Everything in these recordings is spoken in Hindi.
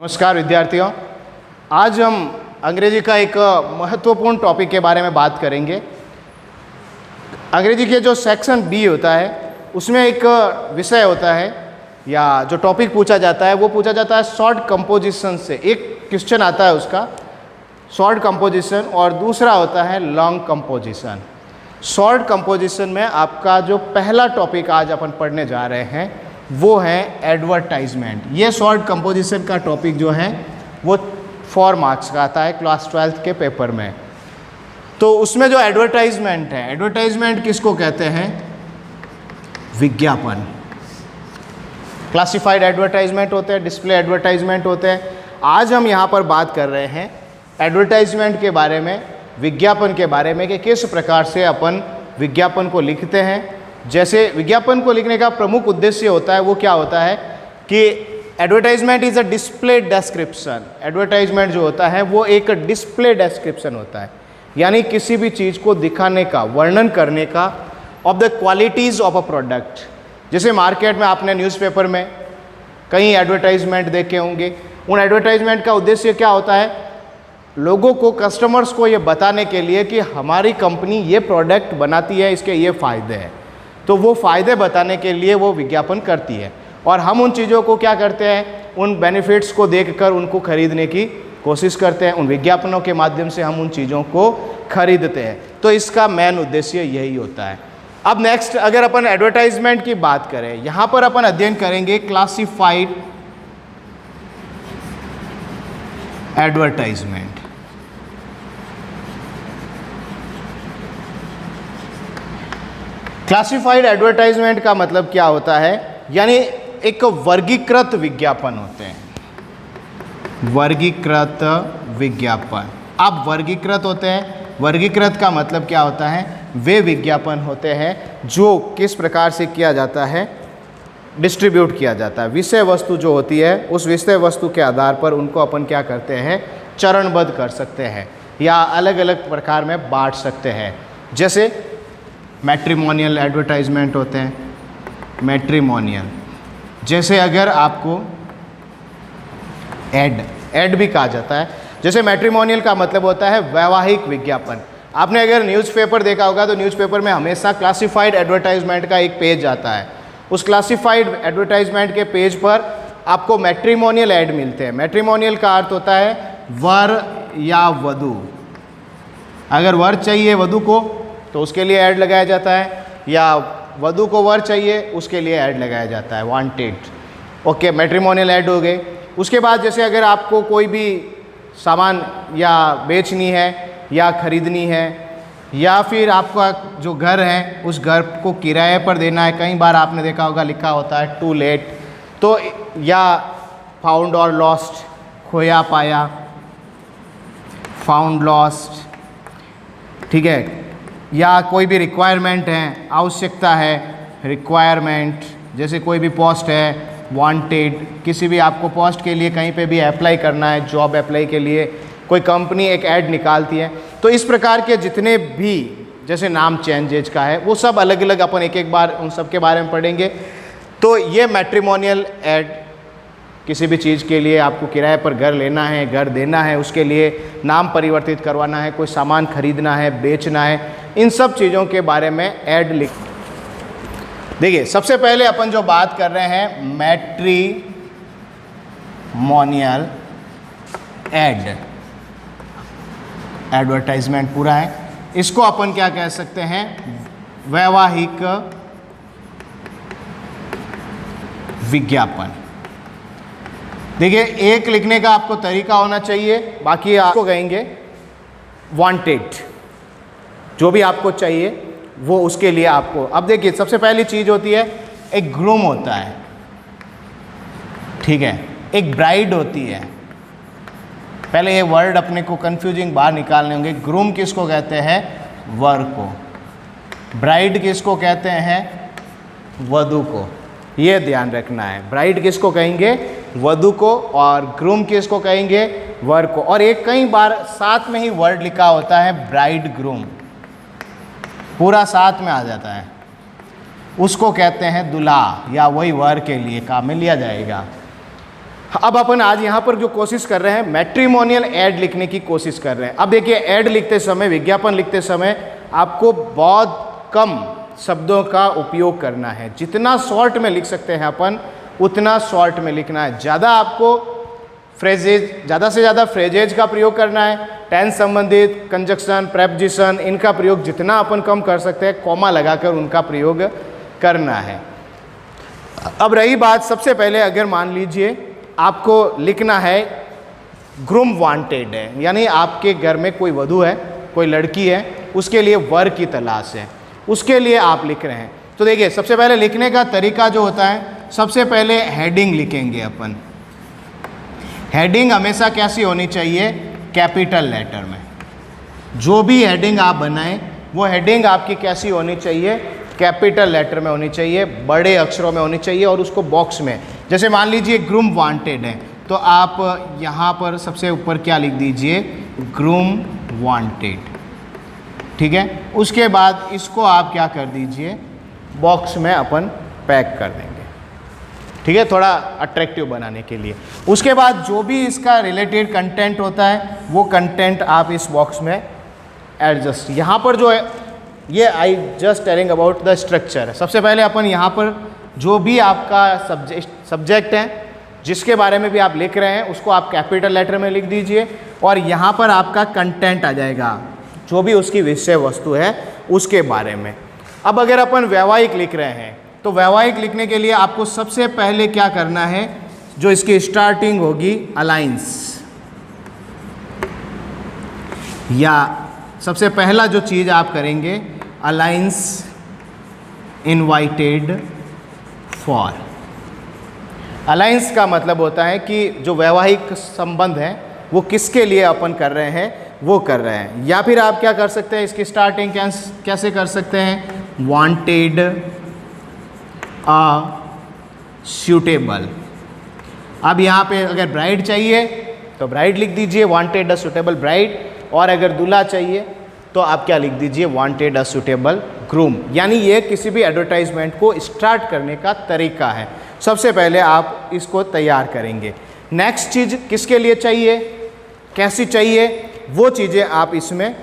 नमस्कार विद्यार्थियों, आज हम अंग्रेजी का एक महत्वपूर्ण टॉपिक के बारे में बात करेंगे। अंग्रेजी के जो सेक्शन बी होता है उसमें एक विषय होता है या जो टॉपिक पूछा जाता है वो पूछा जाता है शॉर्ट कंपोजिशन से। एक क्वेश्चन आता है उसका शॉर्ट कंपोजिशन और दूसरा होता है लॉन्ग कंपोजिशन। शॉर्ट कंपोजिशन में आपका जो पहला टॉपिक आज अपन पढ़ने जा रहे हैं वो है एडवर्टाइजमेंट। ये शॉर्ट कंपोजिशन का टॉपिक जो है वो 4 मार्क्स का आता है क्लास 12th के पेपर में। तो उसमें जो एडवर्टाइजमेंट है, एडवर्टाइजमेंट किसको कहते हैं? विज्ञापन। क्लासिफाइड एडवर्टाइजमेंट होते हैं, डिस्प्ले एडवर्टाइजमेंट होते हैं। आज हम यहाँ पर बात कर रहे हैं एडवर्टाइजमेंट के बारे में, विज्ञापन के बारे में कि किस प्रकार से अपन विज्ञापन को लिखते हैं। जैसे विज्ञापन को लिखने का प्रमुख उद्देश्य होता है वो क्या होता है कि advertisement is a display description. Advertisement जो होता है वो एक डिस्प्ले डिस्क्रिप्शन होता है, यानी किसी भी चीज़ को दिखाने का, वर्णन करने का of the qualities of a product. जैसे मार्केट में आपने न्यूज़पेपर में कई एडवर्टाइजमेंट देखे होंगे। उन एडवर्टाइजमेंट का उद्देश्य क्या होता है? लोगों को, कस्टमर्स को ये बताने के लिए कि हमारी कंपनी ये प्रोडक्ट बनाती है, इसके ये फ़ायदे हैं। तो वो फ़ायदे बताने के लिए वो विज्ञापन करती है और हम उन चीज़ों को क्या करते हैं, उन बेनिफिट्स को देखकर उनको खरीदने की कोशिश करते हैं। उन विज्ञापनों के माध्यम से हम उन चीज़ों को खरीदते हैं। तो इसका मेन उद्देश्य यही होता है। अब नेक्स्ट अगर अपन एडवर्टाइजमेंट की बात करें, यहाँ पर अपन अध्ययन करेंगे क्लासिफाइड एडवर्टाइजमेंट। क्लासिफाइड एडवर्टाइजमेंट का मतलब क्या होता है? यानी एक वर्गीकृत विज्ञापन होते हैं। वर्गीकृत विज्ञापन। अब वर्गीकृत होते हैं, वर्गीकृत का मतलब क्या होता है? वे विज्ञापन होते हैं जो किस प्रकार से किया जाता है, डिस्ट्रीब्यूट किया जाता है। विषय वस्तु जो होती है उस विषय वस्तु के आधार पर उनको अपन क्या करते हैं, चरणबद्ध कर सकते हैं या अलग अलग प्रकार में बांट सकते हैं। जैसे मैट्रिमोनियल एडवर्टाइजमेंट होते हैं। मैट्रिमोनियल जैसे अगर आपको एड भी कहा जाता है। जैसे मैट्रिमोनियल का मतलब होता है वैवाहिक विज्ञापन। आपने अगर न्यूज़पेपर देखा होगा तो न्यूज़पेपर में हमेशा क्लासिफाइड एडवर्टाइजमेंट का एक पेज आता है। उस क्लासिफाइड एडवर्टाइजमेंट के पेज पर आपको मैट्रिमोनियल ऐड मिलते हैं। मैट्रिमोनियल का अर्थ होता है वर या वधू। अगर वर चाहिए वधू को तो उसके लिए ऐड लगाया जाता है, या वधू को वर चाहिए उसके लिए ऐड लगाया जाता है, वांटेड। ओके, मैट्रिमोनियल ऐड हो गए। उसके बाद जैसे अगर आपको कोई भी सामान या बेचनी है या खरीदनी है, या फिर आपका जो घर है उस घर को किराए पर देना है, कई बार आपने देखा होगा लिखा होता है टू लेट, तो या फाउंड और लॉस्ट, खोया पाया, फाउंड लॉस्ट, ठीक है। या कोई भी रिक्वायरमेंट है, आवश्यकता है, रिक्वायरमेंट। जैसे कोई भी पोस्ट है, वांटेड, किसी भी आपको पोस्ट के लिए कहीं पे भी अप्लाई करना है, जॉब अप्लाई के लिए कोई कंपनी एक ऐड निकालती है। तो इस प्रकार के जितने भी, जैसे नाम चेंजेज का है, वो सब अलग अलग अपन एक एक बार उन सब के बारे में पढ़ेंगे। तो ये मैट्रिमोनियल ऐड, किसी भी चीज़ के लिए आपको किराए पर घर लेना है, घर देना है, उसके लिए नाम परिवर्तित करवाना है, कोई सामान खरीदना है, बेचना है, इन सब चीज़ों के बारे में ऐड लिख। देखिए, सबसे पहले अपन जो बात कर रहे हैं मैट्रिमोनियल ऐड, एडवर्टाइजमेंट पूरा है। इसको अपन क्या कह सकते हैं? वैवाहिक विज्ञापन। देखिए, एक लिखने का आपको तरीका होना चाहिए, बाकी आपको कहेंगे वांटेड। जो भी आपको चाहिए वो उसके लिए आपको। अब देखिए, सबसे पहली चीज़ होती है एक ग्रूम होता है, ठीक है, एक ब्राइड होती है। पहले ये वर्ड अपने को कंफ्यूजिंग बाहर निकालने होंगे। ग्रूम किसको कहते हैं? वर को। ब्राइड किसको कहते हैं? वधू को। ये ध्यान रखना है। ब्राइड किसको कहेंगे? वधू को। और ग्रूम किसको कहेंगे? वर को। और एक कई बार साथ में ही वर्ड लिखा होता है ब्राइड ग्रूम, पूरा साथ में आ जाता है, उसको कहते हैं दुल्हा, या वही वर के लिए काम में लिया जाएगा। अब अपन आज यहाँ पर जो कोशिश कर रहे हैं मैट्रिमोनियल एड लिखने की कोशिश कर रहे हैं। अब देखिए एड लिखते समय, विज्ञापन लिखते समय आपको बहुत कम शब्दों का उपयोग करना है। जितना शॉर्ट में लिख सकते हैं अपन उतना शॉर्ट में लिखना है। ज़्यादा आपको फ्रेजेज, ज़्यादा से ज़्यादा फ्रेजेज का प्रयोग करना है। टेंस संबंधित कंजक्शन, प्रेपोजिशन, इनका प्रयोग जितना अपन कम कर सकते हैं कॉमा लगाकर उनका प्रयोग करना है। अब रही बात, सबसे पहले अगर मान लीजिए आपको लिखना है ग्रूम वांटेड है, यानी आपके घर में कोई वधू है, कोई लड़की है, उसके लिए वर की तलाश है, उसके लिए आप लिख रहे हैं। तो देखिए सबसे पहले लिखने का तरीका जो होता है, सबसे पहले हेडिंग लिखेंगे अपन। हेडिंग हमेशा कैसी होनी चाहिए? कैपिटल लेटर में। जो भी हेडिंग आप बनाएं वो हेडिंग आपकी कैसी होनी चाहिए? कैपिटल लेटर में होनी चाहिए, बड़े अक्षरों में होनी चाहिए और उसको बॉक्स में। जैसे मान लीजिए ग्रूम वांटेड है तो आप यहाँ पर सबसे ऊपर क्या लिख दीजिए? Groom wanted. ठीक है, उसके बाद इसको आप क्या कर दीजिए? बॉक्स में अपन पैक कर देंगे। ठीक है, थोड़ा अट्रैक्टिव बनाने के लिए। उसके बाद जो भी इसका रिलेटेड कंटेंट होता है वो कंटेंट आप इस बॉक्स में एडजस्ट। यहाँ पर जो है ये I just telling about the structure. सबसे पहले अपन यहाँ पर जो भी आपका सब्जेक्ट है, जिसके बारे में भी आप लिख रहे हैं, उसको आप कैपिटल लेटर में लिख दीजिए और यहाँ पर आपका कंटेंट आ जाएगा, जो भी उसकी विषय वस्तु है उसके बारे में। अब अगर अपन वैवाहिक लिख रहे हैं तो वैवाहिक लिखने के लिए आपको सबसे पहले क्या करना है? जो इसकी स्टार्टिंग होगी अलाइंस, या सबसे पहला जो चीज़ आप करेंगे अलाइंस इनवाइटेड फॉर। अलाइंस का मतलब होता है कि जो वैवाहिक संबंध है वो किसके लिए अपन कर रहे हैं, वो कर रहे हैं। या फिर आप क्या कर सकते हैं, इसकी स्टार्टिंग कैसे कर सकते हैं? Wanted a suitable. अब यहाँ पे अगर ब्राइड चाहिए तो ब्राइड लिख दीजिए, वांटेड अ सूटेबल ब्राइड। और अगर दूल्हा चाहिए तो आप क्या लिख दीजिए? Wanted a suitable groom. यानी ये किसी भी एडवर्टाइजमेंट को स्टार्ट करने का तरीका है। सबसे पहले आप इसको तैयार करेंगे। नेक्स्ट चीज़ किसके लिए चाहिए, कैसी चाहिए, वो चीज़ें आप इसमें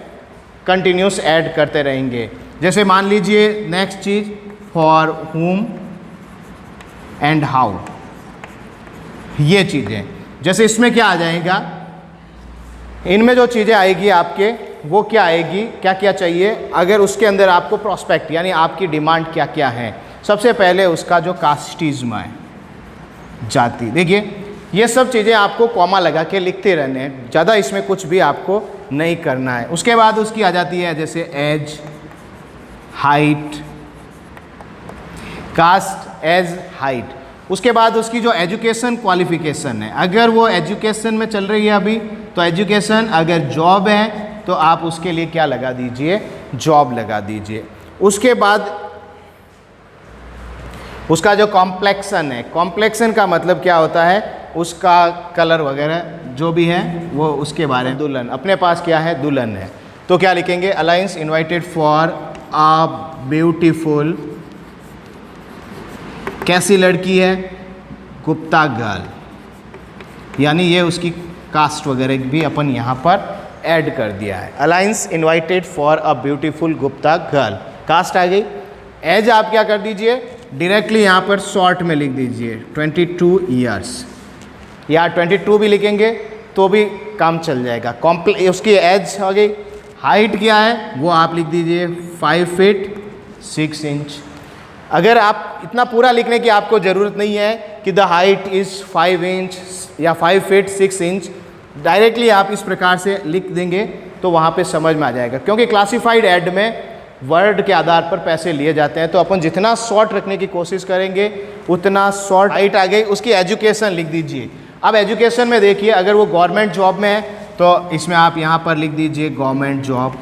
कंटिन्यूस ऐड करते रहेंगे। जैसे मान लीजिए next cheese for whom and how, ये चीज़ें। जैसे इसमें क्या आ जाएगा, इनमें जो चीज़ें आएगी आपके वो क्या आएगी, क्या क्या चाहिए। अगर उसके अंदर आपको प्रोस्पेक्ट यानी आपकी डिमांड क्या क्या है, सबसे पहले उसका जो कास्टिज्म है, जाति। देखिए ये सब चीज़ें आपको कॉमा लगा के लिखते रहने हैं, ज़्यादा इसमें कुछ भी आपको नहीं करना है। उसके बाद उसकी आ जाती है जैसे age, height, caste, age, height. उसके बाद उसकी जो एजुकेशन क्वालिफिकेशन है, अगर वो एजुकेशन में चल रही है अभी तो एजुकेशन, अगर जॉब है तो आप उसके लिए क्या लगा दीजिए? जॉब लगा दीजिए। उसके बाद उसका जो कॉम्प्लेक्शन है, कॉम्प्लेक्शन का मतलब क्या होता है? उसका कलर वगैरह जो भी है वो उसके बारे में। दुल्हन, अपने पास क्या है? दुल्हन है, तो क्या लिखेंगे? Alliance invited for a beautiful, कैसी लड़की है? गुप्ता गर्ल। यानी ये उसकी कास्ट वगैरह भी अपन यहाँ पर ऐड कर दिया है। Alliance invited for a beautiful Gupta girl, caste आ गई। एज आप क्या कर दीजिए? डायरेक्टली यहाँ पर शॉर्ट में लिख दीजिए 22 ईयर्स, या 22 भी लिखेंगे तो भी काम चल जाएगा। उसकी एज आ गई। हाइट क्या है वो आप लिख दीजिए 5 फीट 6 इंच। अगर आप इतना पूरा लिखने की आपको ज़रूरत नहीं है कि द हाइट इज़ 5 इंच या 5 फीट 6 इंच, डायरेक्टली आप इस प्रकार से लिख देंगे तो वहाँ पे समझ में आ जाएगा। क्योंकि क्लासिफाइड ऐड में वर्ड के आधार पर पैसे लिए जाते हैं, तो अपन जितना शॉर्ट रखने की कोशिश करेंगे उतना शॉर्ट। हाइट आ गई, उसकी एजुकेशन लिख दीजिए। अब एजुकेशन में देखिए, अगर वो गवर्नमेंट जॉब में है तो इसमें आप यहाँ पर लिख दीजिए गवर्नमेंट जॉब।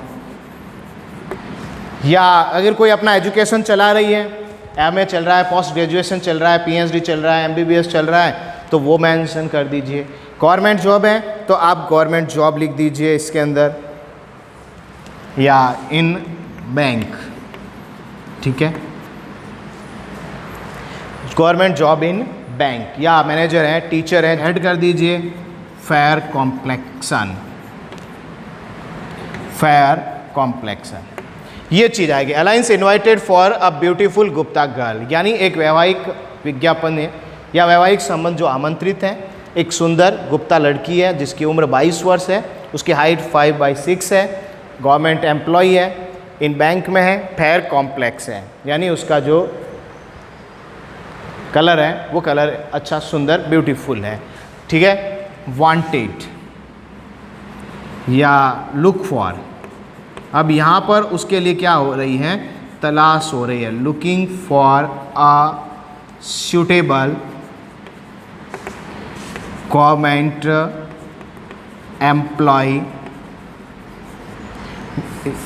या अगर कोई अपना एजुकेशन चला रही है, एमए चल रहा है, पोस्ट ग्रेजुएशन चल रहा है, पीएचडी चल रहा है, एमबीबीएस चल रहा है, तो वो मेंशन कर दीजिए। गवर्नमेंट जॉब है तो आप गवर्नमेंट जॉब लिख दीजिए इसके अंदर, या इन बैंक। ठीक है, गवर्नमेंट जॉब इन बैंक, या मैनेजर है, टीचर है, ऐड कर दीजिए फेयर कॉम्प्लेक्सन, फेयर कॉम्प्लेक्सन, ये चीज़ आएगी। Alliance invited for a beautiful Gupta girl, यानी एक वैवाहिक विज्ञापन है या वैवाहिक संबंध जो आमंत्रित है। एक सुंदर गुप्ता लड़की है जिसकी उम्र 22 वर्ष है, उसकी हाइट 5/6 है, गवर्नमेंट एम्प्लॉय है, इन बैंक में है, फेयर कॉम्प्लेक्स है, यानी उसका जो कलर है वो कलर अच्छा सुंदर ब्यूटीफुल है। ठीक है। वांटेड या लुक फॉर, अब यहाँ पर उसके लिए क्या हो रही है, तलाश हो रही है, looking for a suitable government employee,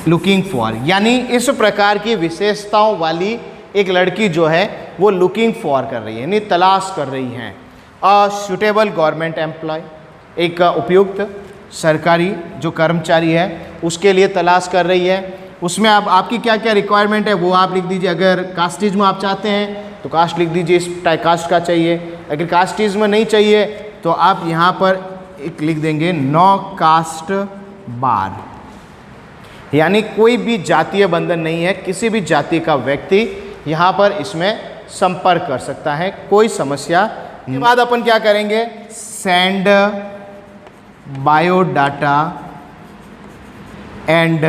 looking for, यानी इस प्रकार की विशेषताओं वाली एक लड़की जो है वो लुकिंग फॉर कर रही है, यानी तलाश कर रही हैं। अ सूटेबल गवर्नमेंट एम्प्लॉय, एक उपयुक्त सरकारी जो कर्मचारी है उसके लिए तलाश कर रही है। उसमें अब आपकी क्या क्या रिक्वायरमेंट है वो आप लिख दीजिए। अगर कास्टिज्म आप चाहते हैं तो कास्ट लिख दीजिए, इस टाइप कास्ट का चाहिए। अगर कास्टिज्म नहीं चाहिए तो आप यहाँ पर एक लिख देंगे नो कास्ट बार, यानी कोई भी जातीय बंधन नहीं है, किसी भी जाति का व्यक्ति यहाँ पर इसमें संपर्क कर सकता है, कोई समस्या। के बाद अपन क्या करेंगे, send biodata and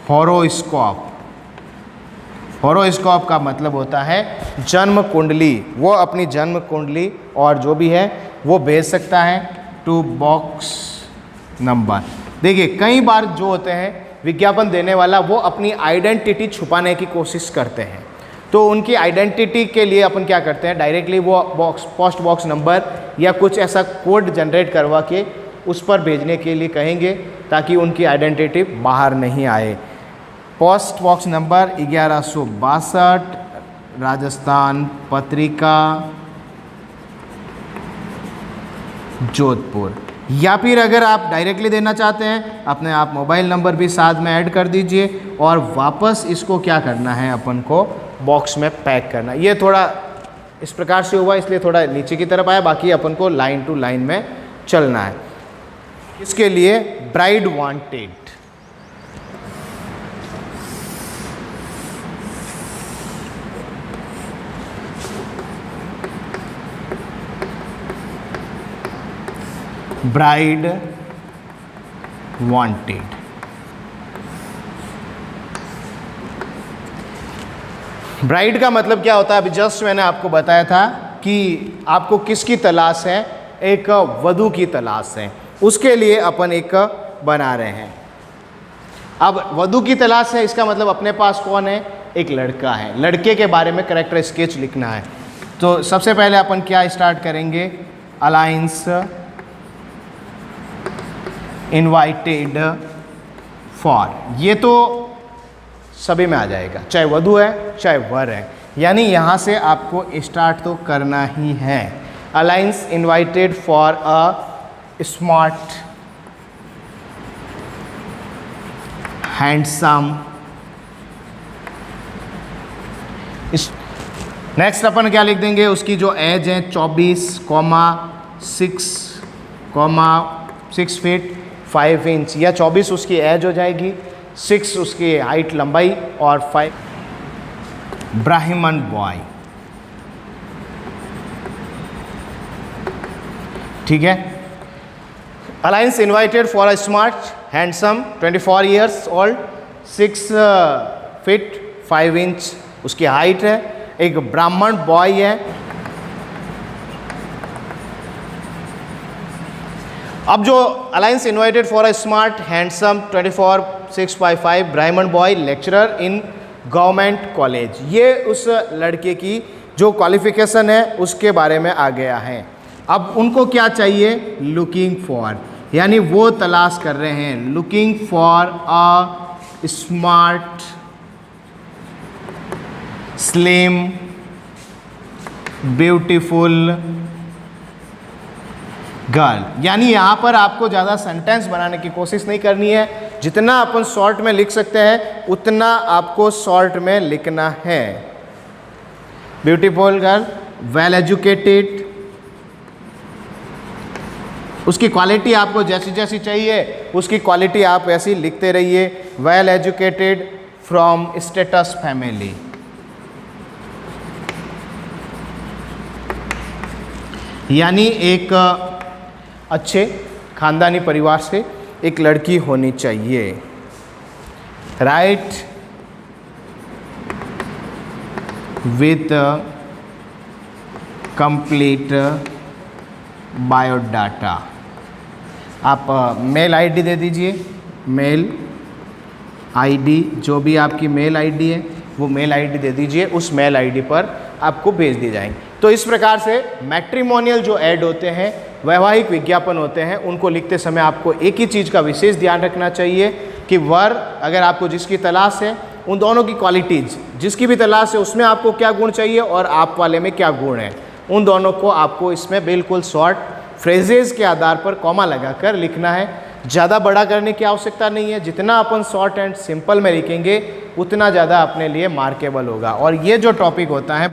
horoscope. Horoscope का मतलब होता है जन्म कुंडली, वो अपनी जन्म कुंडली और जो भी है वो भेज सकता है टू बॉक्स नंबर। देखिए कई बार जो होते हैं विज्ञापन देने वाला वो अपनी आइडेंटिटी छुपाने की कोशिश करते हैं, तो उनकी आइडेंटिटी के लिए अपन क्या करते हैं, डायरेक्टली वो पोस्ट बॉक्स नंबर या कुछ ऐसा कोड जनरेट करवा के उस पर भेजने के लिए कहेंगे ताकि उनकी आइडेंटिटी बाहर नहीं आए। Post box number 1162 Rajasthan Patrika Jodhpur. या फिर अगर आप डायरेक्टली देना चाहते हैं अपने आप मोबाइल नंबर भी साथ में ऐड कर दीजिए और वापस इसको क्या करना है, अपन को बॉक्स में पैक करना। ये थोड़ा इस प्रकार से हुआ इसलिए थोड़ा नीचे की तरफ आया, बाकी अपन को लाइन टू लाइन में चलना है। इसके लिए bride wanted, bride wanted. Bride का मतलब क्या होता है, अभी जस्ट मैंने आपको बताया था कि आपको किसकी तलाश है, एक वधू की तलाश है, उसके लिए अपन एक बना रहे हैं। अब वधू की तलाश है, इसका मतलब अपने पास कौन है, एक लड़का है, लड़के के बारे में कैरेक्टर स्केच लिखना है। तो सबसे पहले अपन क्या स्टार्ट करेंगे, अलायंस इनवाइटेड फॉर, ये तो सभी में आ जाएगा, चाहे वधू है चाहे वर है, यानी यहाँ से आपको स्टार्ट तो करना ही है। Alliance invited for a smart handsome. Next अपन क्या लिख देंगे, उसकी जो एज है 24,6 फीट 5 इंच, या 24 उसकी एज हो जाएगी, 6 उसकी हाइट लंबाई और 5 ब्राह्मण बॉय। ठीक है। Alliance invited for a smart handsome 24 years old, 6 feet 5 inch उसकी हाइट है, एक ब्राह्मण बॉय है। अब जो alliance invited for a smart handsome 24,6/5 ब्राह्मण boy lecturer in government college, ये उस लड़के की जो क्वालिफिकेशन है उसके बारे में आ गया है। अब उनको क्या चाहिए, लुकिंग फॉर, यानी वो तलाश कर रहे हैं, looking for a smart slim beautiful girl. यानी यहाँ पर आपको ज़्यादा सेंटेंस बनाने की कोशिश नहीं करनी है, जितना अपन शॉर्ट में लिख सकते हैं उतना आपको शॉर्ट में लिखना है। ब्यूटीफुल गर्ल वेल एजुकेटेड, उसकी क्वालिटी आपको जैसी जैसी चाहिए उसकी क्वालिटी आप ऐसी लिखते रहिए। Well educated from status family, यानी एक अच्छे खानदानी परिवार से एक लड़की होनी चाहिए। Right with complete biodata. आप मेल आईडी दे दीजिए, मेल आईडी, जो भी आपकी मेल आईडी है वो मेल आईडी दे दीजिए, उस मेल आईडी पर आपको भेज दी जाएंगी। तो इस प्रकार से मैट्रिमोनियल जो ऐड होते हैं, वैवाहिक विज्ञापन होते हैं, उनको लिखते समय आपको एक ही चीज़ का विशेष ध्यान रखना चाहिए कि वर अगर आपको जिसकी तलाश है उन दोनों की क्वालिटीज़, जिसकी भी तलाश है उसमें आपको क्या गुण चाहिए और आप वाले में क्या गुण है, उन दोनों को आपको इसमें बिल्कुल शॉर्ट फ्रेजेस के आधार पर कॉमा लगाकर लिखना है। ज़्यादा बड़ा करने की आवश्यकता नहीं है, जितना अपन शॉर्ट एंड सिंपल में लिखेंगे उतना ज़्यादा अपने लिए मार्केबल होगा। और ये जो टॉपिक होता है